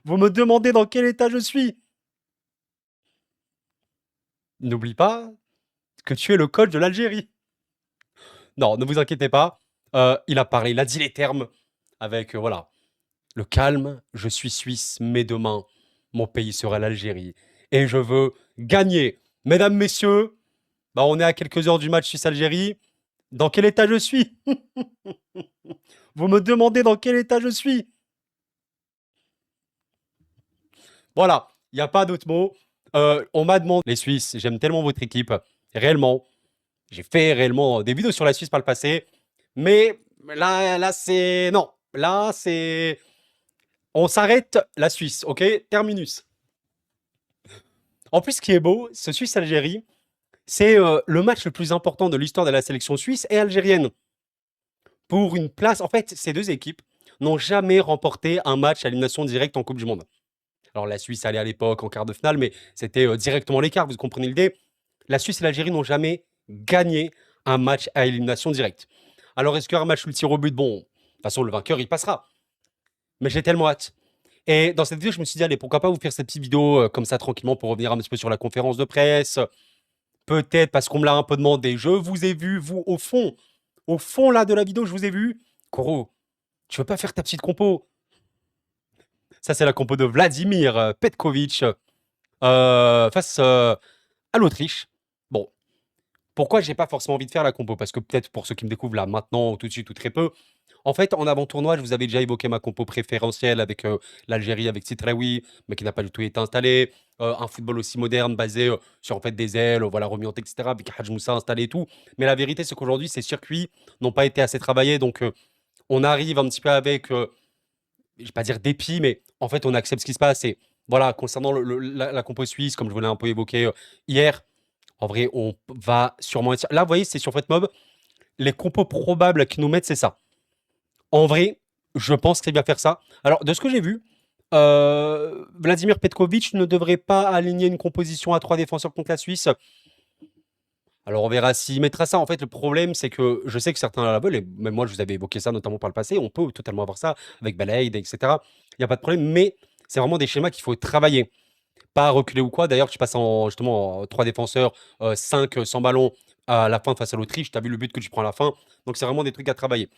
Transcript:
Vous me demandez dans quel état je suis. N'oublie pas que tu es le coach de l'Algérie. Non, ne vous inquiétez pas. Il a parlé, il a dit les termes avec, voilà, le calme. Je suis suisse, mais demain, mon pays sera l'Algérie. Et je veux gagner. Mesdames, messieurs, bah, on est à quelques heures du match Suisse-Algérie. Dans quel état je suis? Vous me demandez dans quel état je suis? Voilà, il n'y a pas d'autre mot. On m'a demandé, les Suisses, j'aime tellement votre équipe. Réellement, j'ai fait réellement des vidéos sur la Suisse par le passé. Mais là, c'est. Non. Là, c'est. On s'arrête la Suisse, ok? Terminus. En plus, ce qui est beau, ce Suisse-Algérie, c'est le match le plus important de l'histoire de la sélection suisse et algérienne. Pour une place, en fait, ces deux équipes n'ont jamais remporté un match à élimination directe en Coupe du Monde. Alors la Suisse allait à l'époque en quart de finale, mais c'était directement l'écart, vous comprenez l'idée. La Suisse et l'Algérie n'ont jamais gagné un match à élimination directe. Alors est-ce qu'un match tir au but, bon, de toute façon le vainqueur il passera. Mais j'ai tellement hâte. Et dans cette vidéo, je me suis dit, allez, pourquoi pas vous faire cette petite vidéo comme ça tranquillement pour revenir un petit peu sur la conférence de presse. Peut-être parce qu'on me l'a un peu demandé. Je vous ai vu, vous, au fond là de la vidéo, je vous ai vu. Koro, tu veux pas faire ta petite compo? Ça, c'est la compo de Vladimir Petkovic face à l'Autriche. Bon, pourquoi j'ai pas forcément envie de faire la compo? Parce que peut-être pour ceux qui me découvrent là maintenant, tout de suite ou très peu, en fait, en avant-tournoi, je vous avais déjà évoqué ma compo préférentielle avec l'Algérie, avec Titraoui, mais qui n'a pas du tout été installé. Un football aussi moderne, basé sur en fait des ailes, voilà, remonté, etc. Avec Hadj Moussa installé et tout. Mais la vérité, c'est qu'aujourd'hui, ces circuits n'ont pas été assez travaillés. Donc, on arrive un petit peu avec, je vais pas dire dépit, mais en fait, on accepte ce qui se passe. Et voilà, concernant la compo suisse, comme je vous l'ai un peu évoqué hier, en vrai, on va sûrement être. Là, vous voyez, c'est sur FotMob. Les compos probables qui nous mettent, c'est ça. En vrai, je pense qu'il va faire ça. Alors, de ce que j'ai vu, Vladimir Petkovic ne devrait pas aligner une composition à trois défenseurs contre la Suisse. Alors, on verra s'il mettra ça. En fait, le problème, c'est que je sais que certains la veulent, et même moi, je vous avais évoqué ça notamment par le passé. On peut totalement avoir ça avec Balaïd, etc. Il n'y a pas de problème, mais c'est vraiment des schémas qu'il faut travailler. Pas reculer ou quoi. D'ailleurs, tu passes en, justement en trois défenseurs, 5 sans ballon à la fin face à l'Autriche. Tu as vu le but que tu prends à la fin. Donc, c'est vraiment des trucs à travailler.